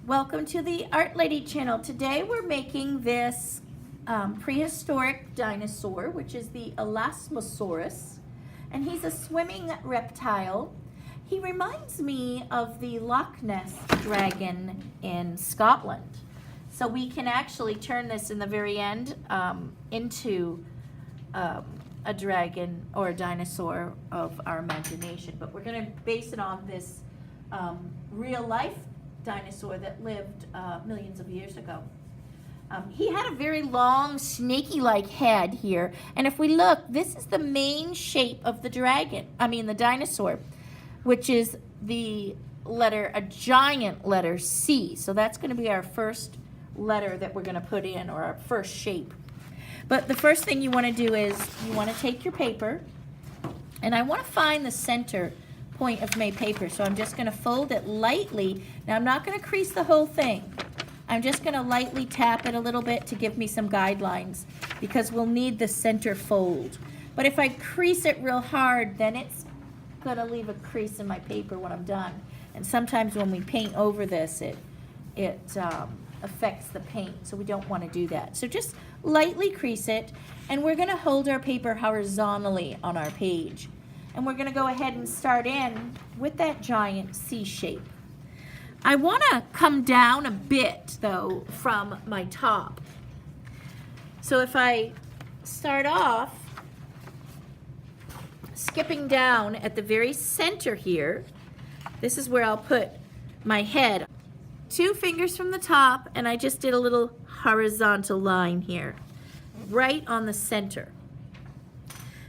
Welcome to the Art Lady channel. Today we're making this prehistoric dinosaur, which is the Elasmosaurus, and he's a swimming reptile. He reminds me of the Loch Ness dragon in Scotland. So we can actually turn this in the very end into a dragon or a dinosaur of our imagination. But we're going to base it on this real life dinosaur that lived millions of years ago. He had a very long snaky-like head here, and if we look, this is the main shape of the the dinosaur, which is a giant letter C. So that's going to be our first letter that we're going to put in, or our first shape. But the first thing you want to do is you want to take your paper, and I want to find the center point of my paper, so I'm just going to fold it lightly. Now I'm not going to crease the whole thing. I'm just going to lightly tap it a little bit to give me some guidelines, because we'll need the center fold. But if I crease it real hard, then it's going to leave a crease in my paper when I'm done. And sometimes when we paint over this, it affects the paint, so we don't want to do that. So just lightly crease it, and we're going to hold our paper horizontally on our page. And we're going to go ahead and start in with that giant C shape. I want to come down a bit, though, from my top. So if I start off skipping down at the very center here, this is where I'll put my head. 2 fingers from the top, and I just did a little horizontal line here, right on the center.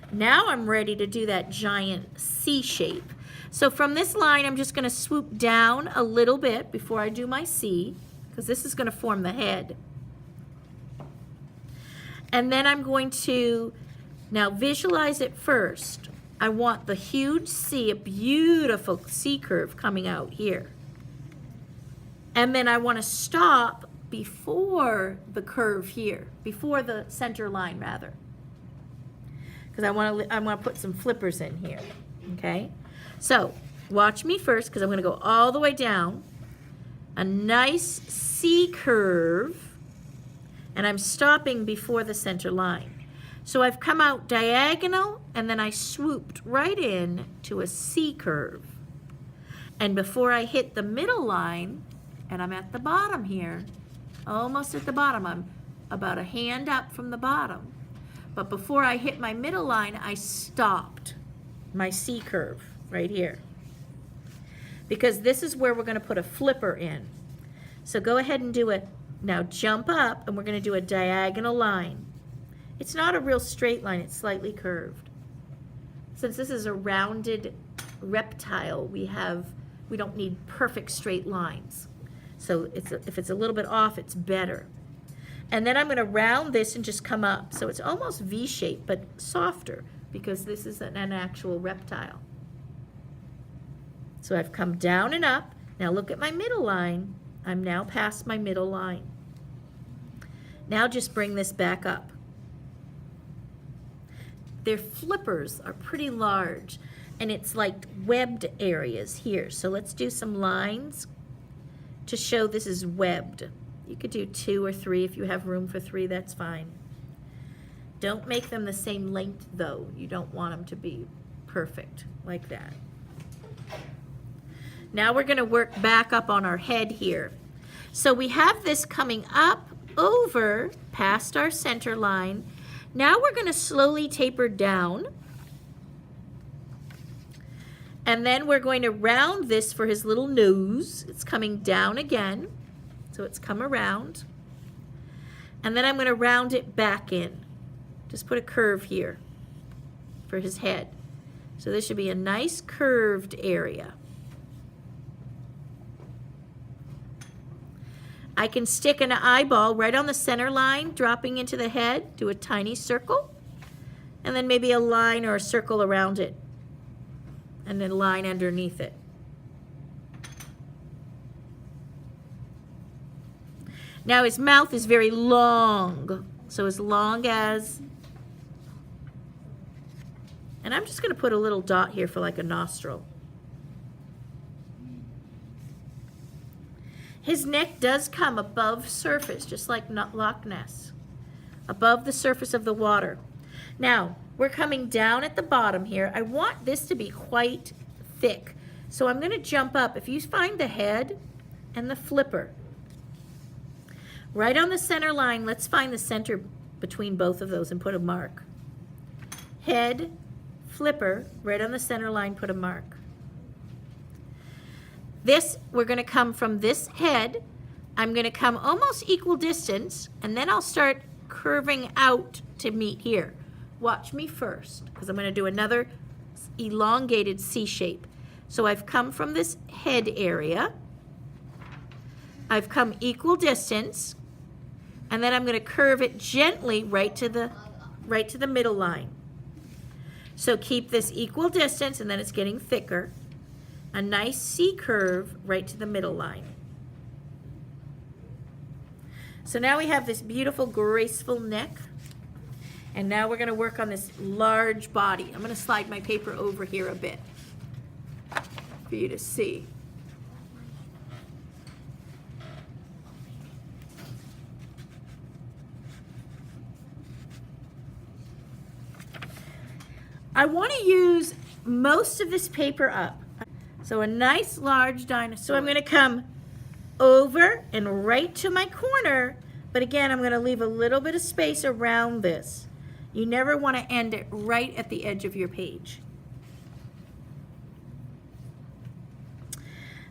Now I'm ready to do that giant C shape. So from this line, I'm just going to swoop down a little bit before I do my C, because this is going to form the head. And then I'm going to now visualize it first. I want the huge C, a beautiful C curve coming out here. And then I want to stop before the curve here, before the center line rather. Because I want to put some flippers in here, okay? So watch me first, because I'm going to go all the way down. A nice C curve, and I'm stopping before the center line. So I've come out diagonal, and then I swooped right in to a C curve. And before I hit the middle line, and I'm at the bottom here, almost at the bottom, I'm about a hand up from the bottom. But before I hit my middle line, I stopped my C curve right here, because this is where we're going to put a flipper in. So go ahead and do it. Now jump up, and we're going to do a diagonal line. It's not a real straight line, it's slightly curved. Since this is a rounded reptile, we don't need perfect straight lines. So if it's a little bit off, it's better. And then I'm going to round this and just come up. So it's almost V-shaped, but softer, because this is an actual reptile. So I've come down and up. Now look at my middle line. I'm now past my middle line. Now just bring this back up. Their flippers are pretty large, and it's like webbed areas here. So let's do some lines to show this is webbed. You could do 2 or 3 if you have room for 3, that's fine. Don't make them the same length though. You don't want them to be perfect like that. Now we're going to work back up on our head here. So we have this coming up over past our center line. Now we're going to slowly taper down. And then we're going to round this for his little nose. It's coming down again. So it's come around. And then I'm going to round it back in. Just put a curve here for his head. So this should be a nice curved area. I can stick an eyeball right on the center line, dropping into the head, do a tiny circle, and then maybe a line or a circle around it, and then a line underneath it. Now his mouth is very long, so as long as, and I'm just going to put a little dot here for like a nostril. His neck does come above surface, just like Loch Ness, above the surface of the water. Now, we're coming down at the bottom here. I want this to be quite thick. So I'm going to jump up. If you find the head and the flipper, right on the center line, let's find the center between both of those and put a mark. Head, flipper, right on the center line, put a mark. This, we're going to come from this head. I'm going to come almost equal distance, and then I'll start curving out to meet here. Watch me first, because I'm going to do another elongated C shape. So I've come from this head area. I've come equal distance, and then I'm going to curve it gently right to the middle line. So keep this equal distance, and then it's getting thicker. A nice C curve right to the middle line. So now we have this beautiful, graceful neck. And now we're going to work on this large body. I'm going to slide my paper over here a bit for you to see. I want to use most of this paper up. So a nice large dinosaur. So I'm going to come over and right to my corner, but again, I'm going to leave a little bit of space around this. You never want to end it right at the edge of your page.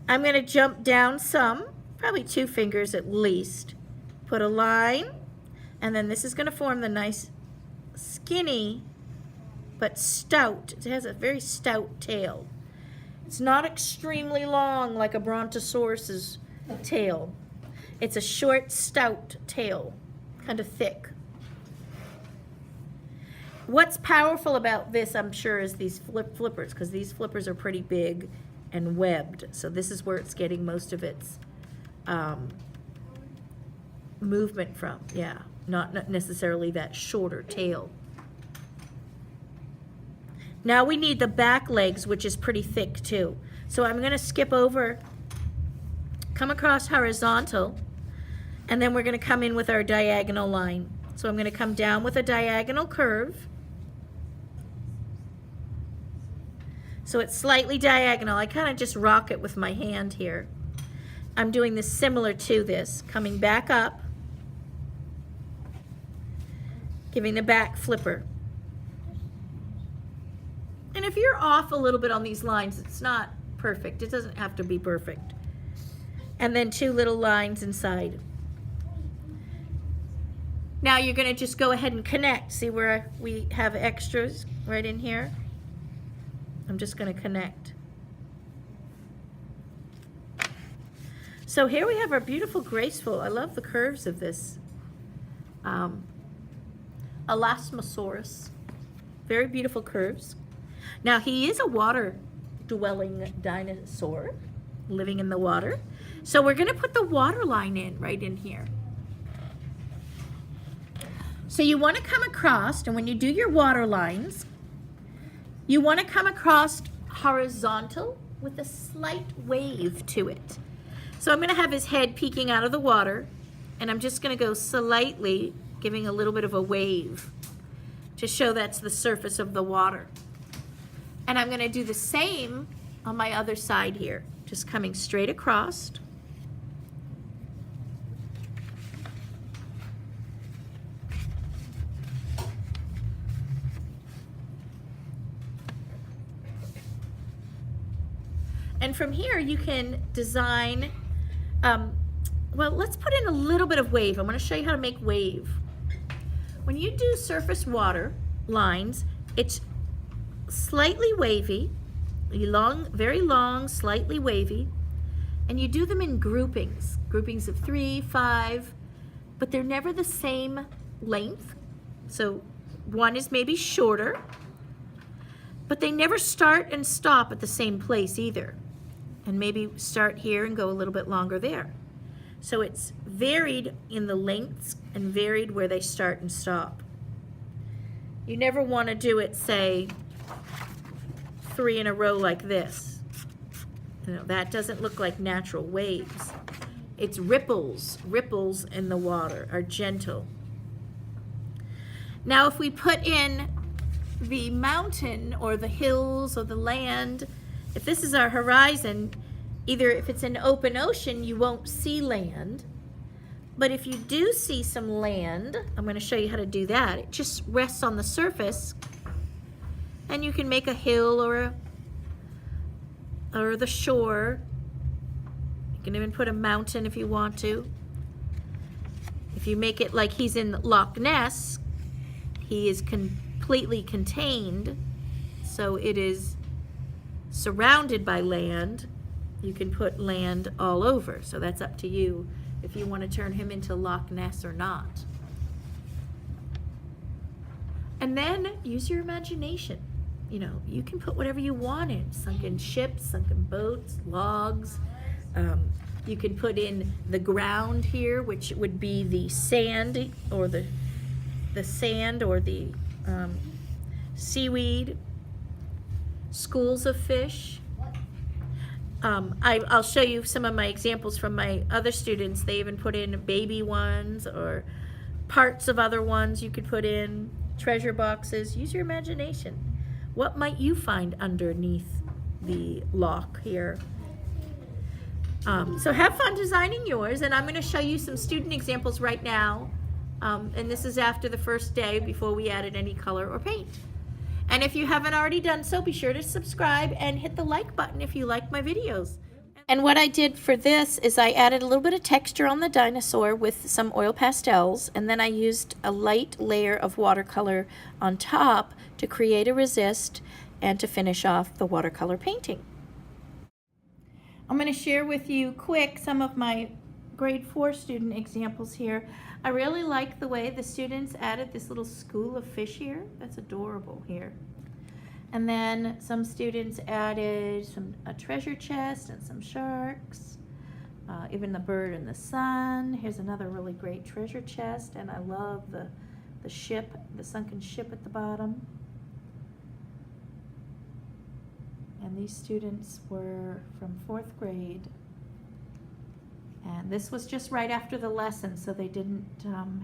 I'm going to jump down some, probably 2 fingers at least. Put a line, and then this is going to form the nice skinny but stout. It has a very stout tail. It's not extremely long like a brontosaurus's tail. It's a short, stout tail, kind of thick. What's powerful about this, I'm sure, is these flippers, because these flippers are pretty big and webbed. So this is where it's getting most of its movement from. Yeah, not necessarily that shorter tail. Now we need the back legs, which is pretty thick too. So I'm going to skip over, come across horizontal, and then we're going to come in with our diagonal line. So I'm going to come down with a diagonal curve. So it's slightly diagonal. I kind of just rock it with my hand here. I'm doing this similar to this, coming back up, giving the back flipper. And if you're off a little bit on these lines, it's not perfect. It doesn't have to be perfect. And then 2 little lines inside. Now you're going to just go ahead and connect. See where we have extras right in here? I'm just going to connect. So here we have our beautiful, graceful, I love the curves of this Elasmosaurus. Very beautiful curves. Now he is a water-dwelling dinosaur living in the water. So we're going to put the water line in right in here. So you want to come across, and when you do your water lines, you want to come across horizontal with a slight wave to it. So I'm going to have his head peeking out of the water, and I'm just going to go slightly giving a little bit of a wave to show that's the surface of the water. And I'm going to do the same on my other side here, just coming straight across. And from here you can design, well, let's put in a little bit of wave. I'm going to show you how to make wave. When you do surface water lines, it's slightly wavy, long, very long, slightly wavy, and you do them in groupings of 3, 5, but they're never the same length. So one is maybe shorter, but they never start and stop at the same place either. And maybe start here and go a little bit longer there. So it's varied in the lengths and varied where they start and stop. You never want to do it, say, 3 in a row like this. You know, that doesn't look like natural waves. It's ripples. Ripples in the water are gentle. Now if we put in the mountain or the hills or the land, if this is our horizon, either if it's an open ocean, you won't see land. But if you do see some land, I'm going to show you how to do that. It just rests on the surface, and you can make a hill or the shore. You can even put a mountain if you want to. If you make it like he's in Loch Ness, he is completely contained, so it is surrounded by land. You can put land all over, so that's up to you if you want to turn him into Loch Ness or not. And then use your imagination. You know, you can put whatever you want in. Sunken ships, sunken boats, logs. You can put in the ground here, which would be the sand or the sand or the seaweed. Schools of fish. I'll show you some of my examples from my other students. They even put in baby ones or parts of other ones you could put in, treasure boxes. Use your imagination. What might you find underneath the lock here? So have fun designing yours, and I'm going to show you some student examples right now. And this is after the first day before we added any color or paint. And if you haven't already done so, be sure to subscribe and hit the like button if you like my videos. And what I did for this is I added a little bit of texture on the dinosaur with some oil pastels, and then I used a light layer of watercolor on top to create a resist and to finish off the watercolor painting. I'm going to share with you quick some of my grade 4 student examples here. I really like the way the students added this little school of fish here. That's adorable here. And then some students added a treasure chest and some sharks, even the bird in the sun. Here's another really great treasure chest, and I love the ship, the sunken ship at the bottom. And these students were from 4th grade. And this was just right after the lesson, so they didn't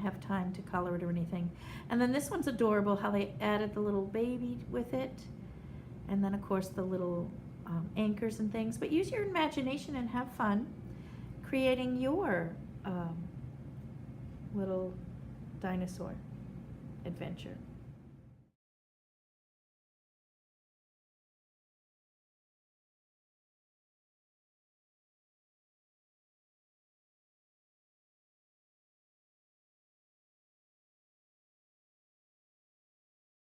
have time to color it or anything. And then this one's adorable, how they added the little baby with it. And then, of course, the little anchors and things. But use your imagination and have fun creating your little dinosaur adventure.